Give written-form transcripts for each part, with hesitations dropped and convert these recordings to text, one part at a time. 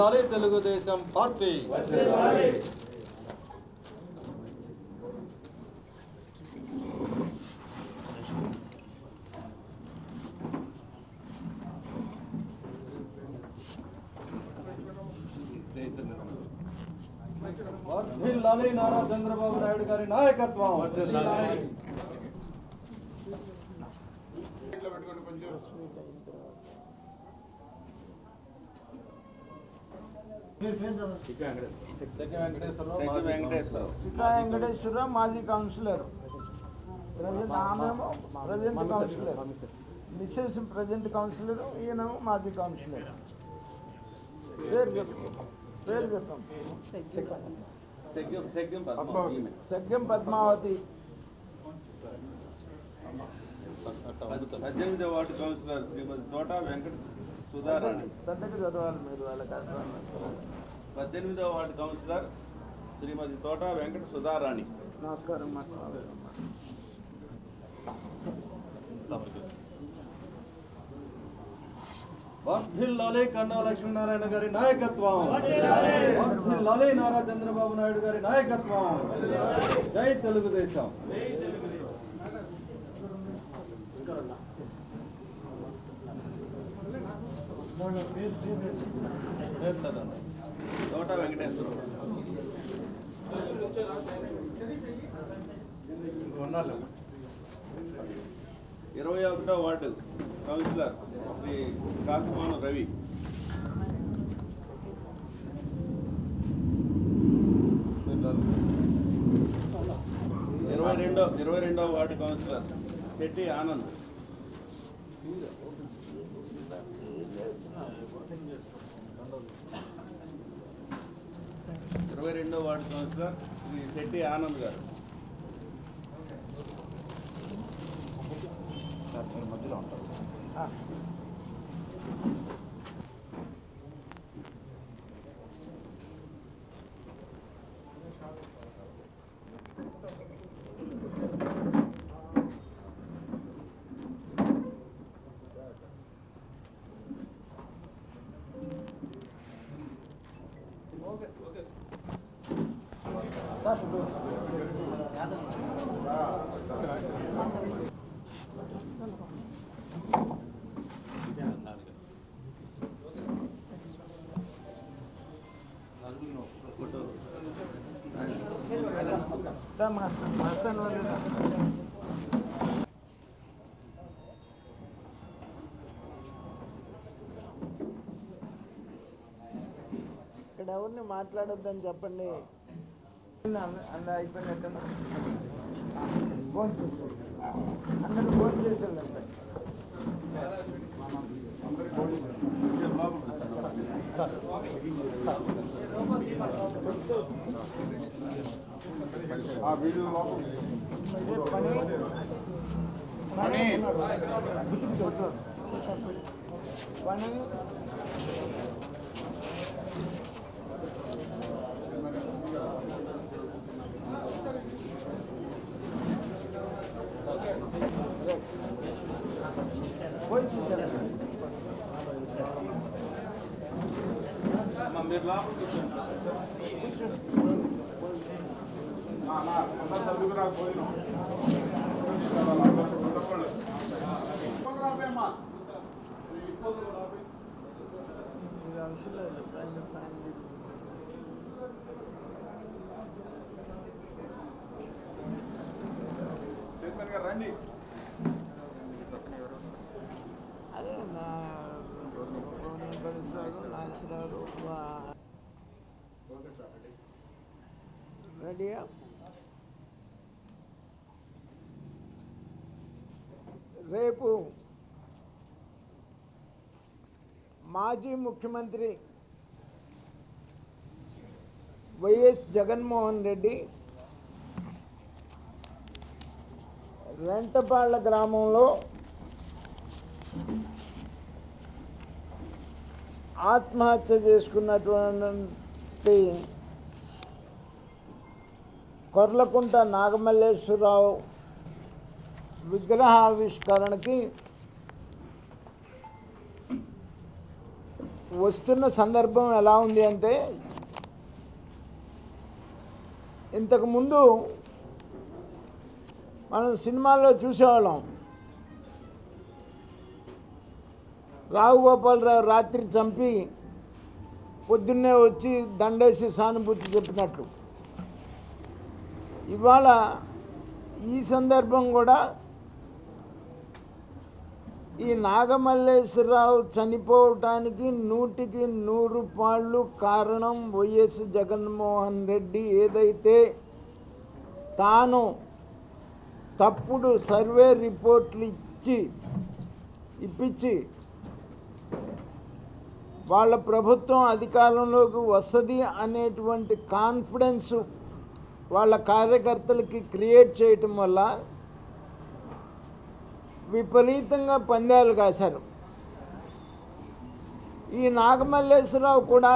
వర్ధిల్లాలి తెలుగుదేశం పార్టీ. వర్ధిల్లాలి నారా చంద్రబాబు నాయుడు గారి నాయకత్వం. వెంకటేశ్వరరావు మాజీ కౌన్సిలర్, ప్రజెంట్ ఆమెమో present councillor, Mrs present councillor, ఈయనేమో మాజీ కౌన్సిలర్. పేరు చెప్తాం. సెగ్గం పద్మావతి, 18వ వార్డు కౌన్సిలర్ శ్రీమతి తోట వెంకట సుధారాణి. పెద్దగా చదవాలి మీరు వాళ్ళకి. 18వ వార్డు కౌన్సిలర్ శ్రీమతి తోట వెంకట సుధారాణి. నమస్కారం. వర్ధిల్లాలి కన్నా లక్ష్మీనారాయణ గారి నాయకత్వం. వర్ధిల్లాలి నారా చంద్రబాబు నాయుడు గారి నాయకత్వం. జై తెలుగుదేశం. తోట వెంకటేశ్వరరావు. 21వ వార్డు కౌన్సిలర్ శ్రీ కాకుమాను రవి. 22వ వార్డు కౌన్సిలర్ శెట్టి ఆనంద్. 22వ వార్డు కౌన్సిలర్ శ్రీ శెట్టి ఆనంద్ గారు. మధ్యలో ఉంటారు. ఇక్కడ ఎవరిని మాట్లాడొద్దని చెప్పండి. అలా అయిపోయినట్టు ఫోన్ చేస్తారు. అందరూ ఫోన్ చేసేదంటే పని మీరు రండి. అదే నాగేశ్వరరావు రెడీయా? రేపు మాజీ ముఖ్యమంత్రి వైఎస్ జగన్మోహన్ రెడ్డి రెంటపాళ్ల గ్రామంలో ఆత్మహత్య చేసుకున్నటువంటి కొర్లకుంట నాగమల్లేశ్వరరావు విగ్రహావిష్కరణకి వస్తున్న సందర్భం ఎలా ఉంది అంటే, ఇంతకుముందు మనం సినిమాల్లో చూసేవాళ్ళం, రావుగోపాలరావు రాత్రి చంపి పొద్దున్నే వచ్చి దండేసి సానుభూతి చెప్పినట్లు. ఇవాళ ఈ సందర్భం కూడా ఈ నాగమల్లేశ్వరరావు చనిపోవటానికి 100% కారణం వైఎస్ జగన్మోహన్ రెడ్డి ఏదైతే తాను తప్పుడు సర్వే రిపోర్ట్లు ఇప్పించి వాళ్ళ ప్రభుత్వం అధికారంలోకి వస్తుంది అనేటువంటి కాన్ఫిడెన్స్ వాళ్ళ కార్యకర్తలకి క్రియేట్ చేయటం వల్ల విపరీతంగా పందాలు కాశారు. ఈ నాగమల్లేశ్వరరావు కూడా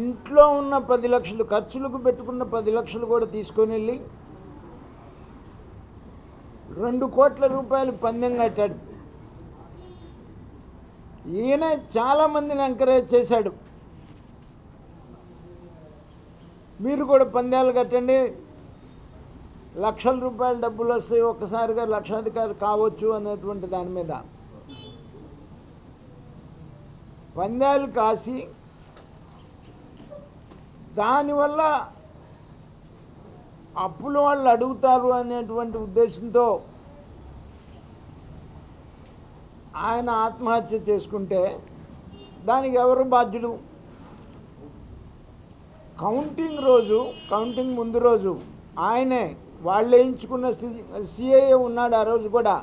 ఇంట్లో ఉన్న 10 లక్షలు ఖర్చులకు పెట్టుకున్న 10 లక్షలు కూడా తీసుకొని వెళ్ళి 2 కోట్ల రూపాయలు పందెం కట్టాడు. ఈయన చాలామందిని ఎంకరేజ్ చేశాడు, మీరు కూడా పందాలు కట్టండి, లక్షల రూపాయల డబ్బులు వస్తాయి, ఒక్కసారిగా లక్షాధికారి కావచ్చు అనేటువంటి దాని మీద పందాలు కాసి దానివల్ల అప్పులు వాళ్ళు అడుగుతారు అనేటువంటి ఉద్దేశంతో ఆయన ఆత్మహత్య చేసుకుంటే దానికి ఎవరు బాధ్యులు? కౌంటింగ్ ముందు రోజు ఆయనే వాళ్ళు వేయించుకున్న సిఐఏ ఉన్నాడు. ఆ రోజు కూడా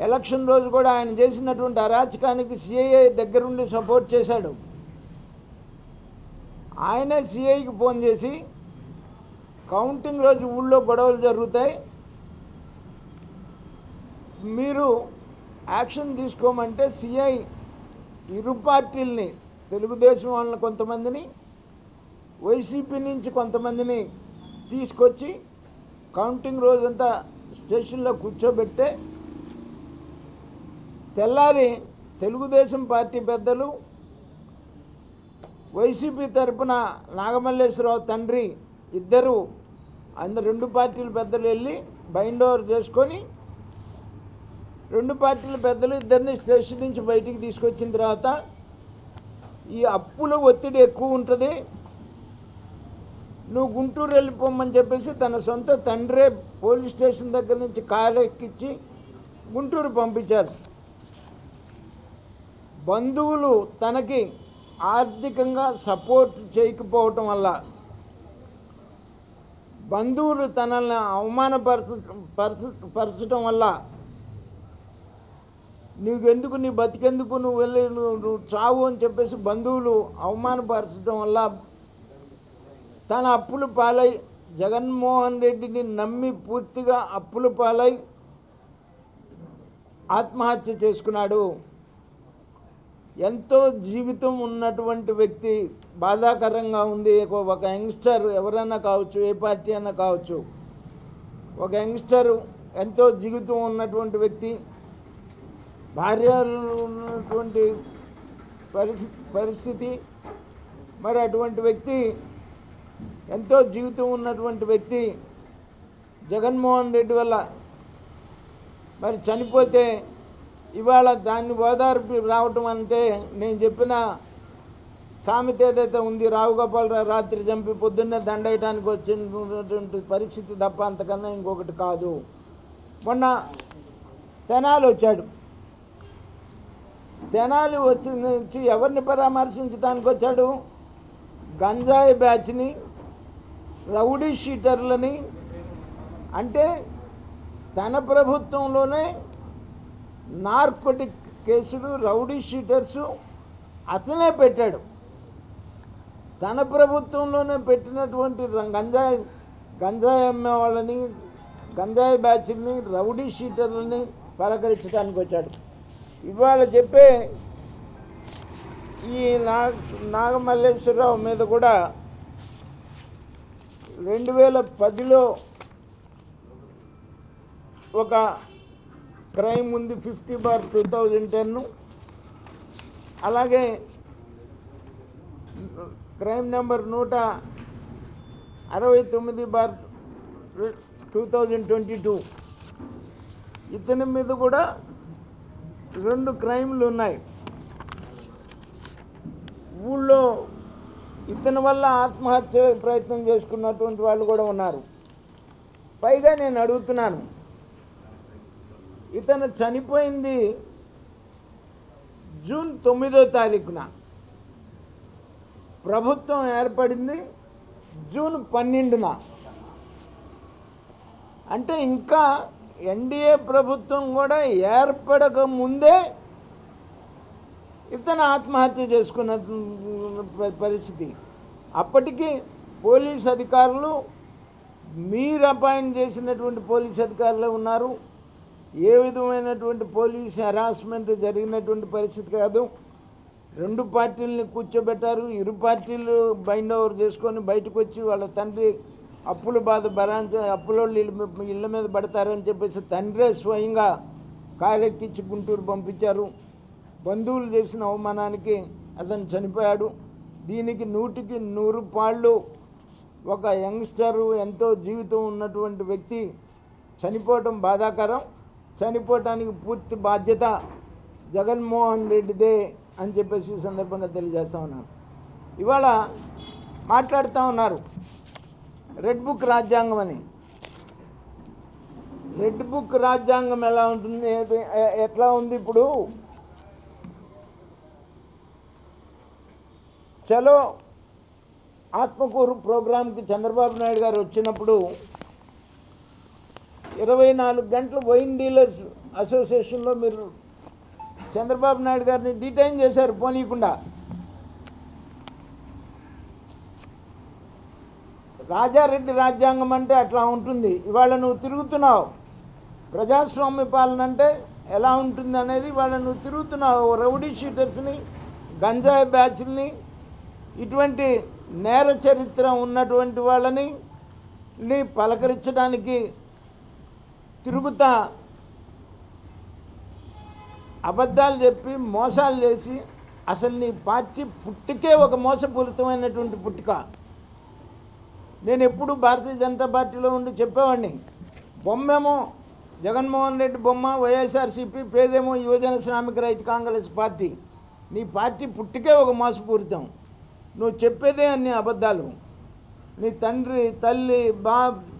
ఎలక్షన్ రోజు కూడా ఆయన చేసినటువంటి అరాచకానికి సిఐఏ దగ్గరుండి సపోర్ట్ చేశాడు. ఆయనే సిఐకి ఫోన్ చేసి కౌంటింగ్ రోజు ఊళ్ళో గొడవలు జరుగుతాయి, మీరు యాక్షన్ తీసుకోమంటే సిఐ ఇరు పార్టీలని, తెలుగుదేశం వాళ్ళని కొంతమందిని, వైసీపీ నుంచి కొంతమందిని తీసుకొచ్చి కౌంటింగ్ రోజంతా స్టేషన్లో కూర్చోబెడితే తెల్లారి తెలుగుదేశం పార్టీ పెద్దలు, వైసీపీ తరపున నాగమల్లేశ్వరరావు తండ్రి ఇద్దరు, అందరు 2 పార్టీల పెద్దలు వెళ్ళి బైండ్ ఓవర్ చేసుకొని 2 పార్టీల పెద్దలు ఇద్దరిని స్టేషన్ నుంచి బయటికి తీసుకొచ్చిన తర్వాత ఈ అప్పుల ఒత్తిడి ఎక్కువ ఉంటుంది, నువ్వు గుంటూరు వెళ్ళిపోమని చెప్పేసి తన సొంత తండ్రే పోలీస్ స్టేషన్ దగ్గర నుంచి కారు ఎక్కించి గుంటూరు పంపించారు. బంధువులు తనకి ఆర్థికంగా సపోర్ట్ చేయకపోవటం వల్ల, బంధువులు తనల్ని అవమానపరచడం వల్ల, నీకెందుకు, నీ బతికెందుకు, నువ్వు వెళ్ళి నువ్వు చావు అని చెప్పేసి బంధువులు అవమానపరచడం వల్ల తన అప్పుల పాలై, జగన్మోహన్ రెడ్డిని నమ్మి పూర్తిగా అప్పుల పాలై ఆత్మహత్య చేసుకున్నాడు. ఎంతో జీవితం ఉన్నటువంటి వ్యక్తి, బాధాకరంగా ఉంది. ఒక యంగ్స్టర్ ఎవరైనా కావచ్చు, ఏ పార్టీ అయినా కావచ్చు, ఒక యంగ్స్టరు ఎంతో జీవితం ఉన్నటువంటి వ్యక్తి, భార్య ఉన్నటువంటి పరిస్థితి, మరి అటువంటి వ్యక్తి, ఎంతో జీవితం ఉన్నటువంటి వ్యక్తి జగన్మోహన్ రెడ్డి వల్ల మరి చనిపోతే ఇవాళ దాన్ని ఓదార్పు రావటం అంటే, నేను చెప్పిన సామెత ఏదైతే ఉంది, రావుగోపాలరావు రాత్రి చంపి పొద్దున్నే దండేయడానికి వచ్చినటువంటి పరిస్థితి తప్ప అంతకన్నా ఇంకొకటి కాదు. మొన్న తెనాలి వచ్చాడు, తెనాలి వచ్చి ఎవరిని పరామర్శించడానికి వచ్చాడు? గంజాయి బ్యాచ్ని, రౌడీ షీటర్లని. అంటే తన ప్రభుత్వంలోనే నార్కోటిక్ కేసులు, రౌడీ షీటర్సు అతనే పెట్టాడు. తన ప్రభుత్వంలోనే పెట్టినటువంటి గంజాయి అమ్మే వాళ్ళని, గంజాయి బ్యాచ్ని, రౌడీ షీటర్లని పలకరించడానికి వచ్చాడు. ఇవాళ చెప్పే ఈ నాగమల్లేశ్వరరావు మీద కూడా 2010లో ఒక క్రైమ్ ఉంది 50/2010, అలాగే క్రైమ్ నెంబర్ 169/2022. ఇతని మీద కూడా 2 క్రైమ్లు ఉన్నాయి. ఊళ్ళో ఇతని వల్ల ఆత్మహత్య ప్రయత్నం చేసుకున్నటువంటి వాళ్ళు కూడా ఉన్నారు. పైగా నేను అడుగుతున్నాను, ఇతను చనిపోయింది జూన్ 9వ తారీఖున, ప్రభుత్వం ఏర్పడింది జూన్ 12న. అంటే ఇంకా ఎన్డీఏ ప్రభుత్వం కూడా ఏర్పడక ముందే ఇతను ఆత్మహత్య చేసుకున్న పరిస్థితి. అప్పటికి పోలీస్ అధికారులు, మీరు అపాయింట్ చేసినటువంటి పోలీస్ అధికారులు ఉన్నారు. ఏ విధమైనటువంటి పోలీస్ హెరాస్మెంట్ జరిగినటువంటి పరిస్థితి కాదు. 2 పార్టీలని కూర్చోబెట్టారు. ఇరు పార్టీలు బైండ్ ఓవర్ చేసుకొని బయటకు వచ్చి వాళ్ళ తండ్రి అప్పుల బాధ అప్పులోళ్ళు ఇళ్ళ మీద పడతారని చెప్పేసి తండ్రే స్వయంగా కారెక్కించి గుంటూరు పంపించారు. బంధువులు చేసిన అవమానానికి అతను చనిపోయాడు. దీనికి 100కి 100 పాళ్ళు ఒక యంగ్స్టరు, ఎంతో జీవితం ఉన్నటువంటి వ్యక్తి చనిపోవటం బాధాకరం. చనిపోవటానికి పూర్తి బాధ్యత జగన్మోహన్ రెడ్డిదే అని చెప్పేసి ఈ సందర్భంగా తెలియజేస్తూ ఉన్నాను. ఇవాళ మాట్లాడుతూ ఉన్నారు రెడ్ బుక్ రాజ్యాంగం అని. రెడ్ బుక్ రాజ్యాంగం ఎలా ఉంటుంది, ఎట్లా ఉంది? ఇప్పుడు చలో ఆత్మకూరు ప్రోగ్రాంకి చంద్రబాబు నాయుడు గారు వచ్చినప్పుడు 24 గంటలు వైన్ డీలర్స్ అసోసియేషన్లో మీరు చంద్రబాబు నాయుడు గారిని డిటైన్ చేశారు పోనీయకుండా. రాజారెడ్డి రాజ్యాంగం అంటే అట్లా ఉంటుంది. ఇవాళ నువ్వు తిరుగుతున్నావు. ప్రజాస్వామ్య పాలన అంటే ఎలా ఉంటుంది అనేది ఇవాళ నువ్వు తిరుగుతున్నావు. రౌడీ షీటర్స్ని, గంజాయి బ్యాచ్ని, ఇటువంటి నేర చరిత్ర ఉన్నటువంటి వాళ్ళని పలకరించడానికి తిరుగుతా అబద్ధాలు చెప్పి మోసాలు చేసి, అసలు నీ పార్టీ పుట్టుకే ఒక మోసపూరితమైనటువంటి పుట్టుక. నేను ఎప్పుడు భారతీయ జనతా పార్టీలో ఉండి చెప్పేవాడిని, బొమ్మేమో జగన్మోహన్ రెడ్డి బొమ్మ, వైఎస్ఆర్సీపీ పేరేమో యువజన శ్రామిక రైతు కాంగ్రెస్ పార్టీ. నీ పార్టీ పుట్టుకే ఒక మోసపూరితం. నువ్వు చెప్పేదే అన్ని అబద్ధాలు. నీ తండ్రి, తల్లి,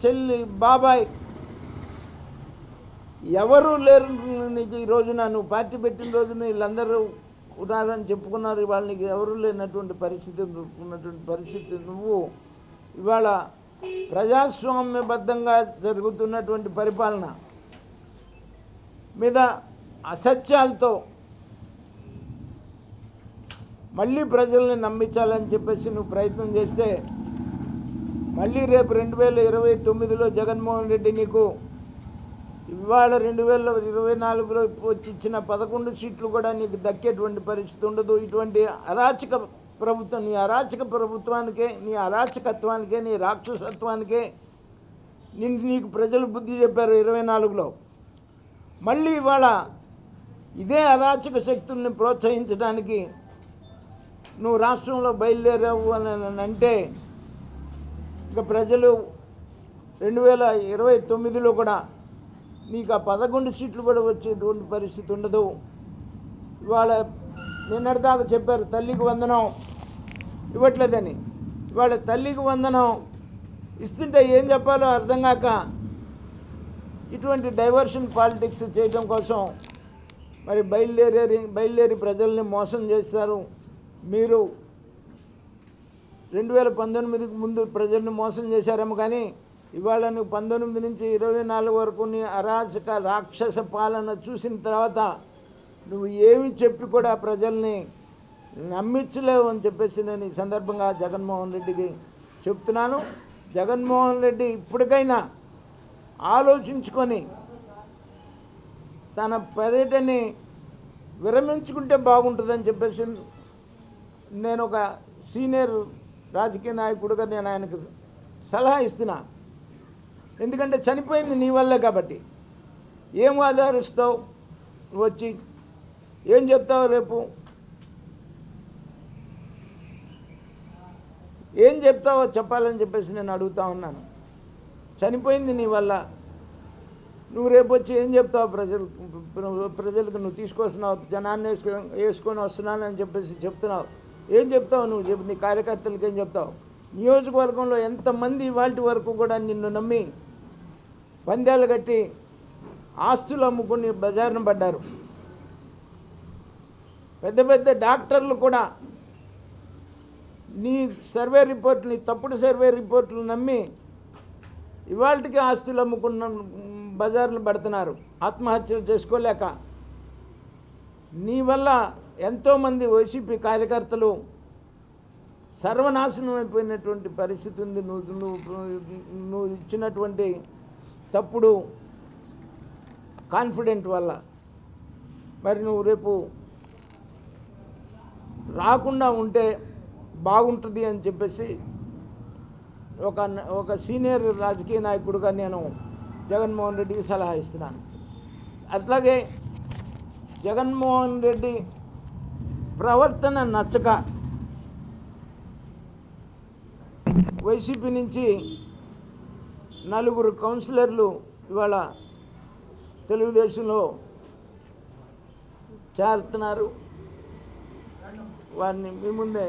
చెల్లి, బాబాయ్ ఎవరు లేరు నీకు. ఈ రోజున నువ్వు పార్టీ పెట్టిన రోజున వీళ్ళందరూ ఉన్నారని చెప్పుకున్నారు. ఇవాళ నీకు ఎవరు లేనటువంటి పరిస్థితి ఉన్నటువంటి పరిస్థితి. నువ్వు ఇవాళ ప్రజాస్వామ్యబద్ధంగా జరుగుతున్నటువంటి పరిపాలన మీద అసత్యాలతో మళ్ళీ ప్రజల్ని నమ్మించాలని చెప్పేసి నువ్వు ప్రయత్నం చేస్తే మళ్ళీ రేపు 2029లో జగన్మోహన్ రెడ్డి నీకు ఇవాళ 2024లో వచ్చి ఇచ్చిన 11 సీట్లు కూడా నీకు దక్కేటువంటి పరిస్థితి ఉండదు. ఇటువంటి అరాచక ప్రభుత్వం, నీ అరాచక ప్రభుత్వానికే, నీ అరాచకత్వానికే, నీ రాక్షసత్వానికే నీకు ప్రజలు బుద్ధి చెప్పారు 24లో. మళ్ళీ ఇవాళ ఇదే అరాచక శక్తుల్ని ప్రోత్సహించడానికి నువ్వు రాష్ట్రంలో బయలుదేరావు అని అంటే ఇక ప్రజలు 2029లో కూడా నీకు ఆ 11 సీట్లు కూడా వచ్చేటువంటి పరిస్థితి ఉండదు. ఇవాళ నిన్నటిదాకా చెప్పారు తల్లికి వందనం ఇవ్వట్లేదని. ఇవాళ తల్లికి వందనం ఇస్తుంటే ఏం చెప్పాలో అర్థం కాక ఇటువంటి డైవర్షన్ పాలిటిక్స్ చేయడం కోసం మరి బయలుదేరి ప్రజల్ని మోసం చేస్తారు. మీరు 2019కి ముందు ప్రజల్ని మోసం చేశారేమో, కానీ ఇవాళ నువ్వు 19 నుంచి 24 వరకు నీ అరాచక రాక్షస పాలన చూసిన తర్వాత నువ్వు ఏమి చెప్పి కూడా ప్రజల్ని నమ్మించలేవు అని చెప్పేసి నేను ఈ సందర్భంగా జగన్మోహన్ రెడ్డికి చెప్తున్నాను. జగన్మోహన్ రెడ్డి ఇప్పటికైనా ఆలోచించుకొని తన పర్యటనని విరమించుకుంటే బాగుంటుందని చెప్పేసి నేను ఒక సీనియర్ రాజకీయ నాయకుడిగా నేను ఆయనకు సలహా ఇస్తున్నా. ఎందుకంటే చనిపోయింది నీ వల్లే కాబట్టి. ఏం ఆధారిస్తావు నువ్వు వచ్చి? ఏం చెప్తావు రేపు? ఏం చెప్తావో చెప్పాలని చెప్పేసి నేను అడుగుతా ఉన్నాను. చనిపోయింది నీ వల్ల. నువ్వు రేపు వచ్చి ఏం చెప్తావు? ప్రజలకు నువ్వు తీసుకొస్తున్నావు, జనాన్ని వేసుకొని వస్తున్నానని చెప్పేసి చెప్తున్నావు. ఏం చెప్తావు నువ్వు? నీ కార్యకర్తలకు ఏం చెప్తావు? నియోజకవర్గంలో ఎంతమంది వాటి వరకు కూడా నిన్ను నమ్మి పందేలు కట్టి ఆస్తులు అమ్ముకుని బజారున పడ్డారు. పెద్ద పెద్ద డాక్టర్లు కూడా నీ సర్వే రిపోర్ట్లు, నీ తప్పుడు సర్వే రిపోర్ట్లు నమ్మి ఇవాళకి ఆస్తులు అమ్ముకున్న బజార్లు పడుతున్నారు ఆత్మహత్యలు చేసుకోలేక. నీ వల్ల ఎంతోమంది వైసీపీ కార్యకర్తలు సర్వనాశనం అయిపోయినటువంటి పరిస్థితి ఉంది. నువ్వు ఇచ్చినటువంటి తప్పుడు కాన్ఫిడెంట్ వల్ల. మరి నువ్వు రేపు రాకుండా ఉంటే బాగుంటుంది అని చెప్పేసి ఒక సీనియర్ రాజకీయ నాయకుడిగా నేను జగన్మోహన్ రెడ్డికి సలహా ఇస్తున్నాను. అట్లాగే జగన్మోహన్ రెడ్డి ప్రవర్తన నచ్చక వైసీపీ నుంచి 4 కౌన్సిలర్లు ఇవాళ తెలుగుదేశంలో చేరుతున్నారు. వారిని మీ ముందే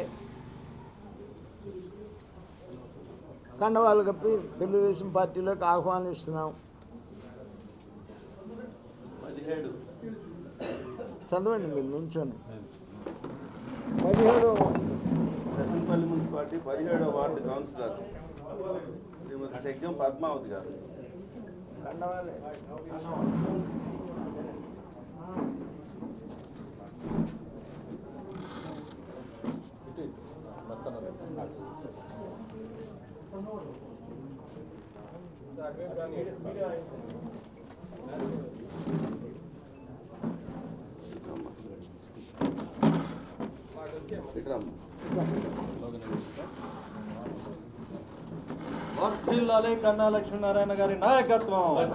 కండవాళ్ళు కప్పి తెలుగుదేశం పార్టీలోకి ఆహ్వానిస్తున్నాం. 17 చదవండి మీరు నుంచొని. 17 సర్వేపల్లి మున్సిపాలిటీ 17వ వార్డు కౌన్సిలర్ శ్రీమతి శక్యం పద్మావతి గారు. కండవాళ్ళే. వర్ధిల్లాలి కన్నా లక్ష్మీనారాయణ గారి నాయకత్వం.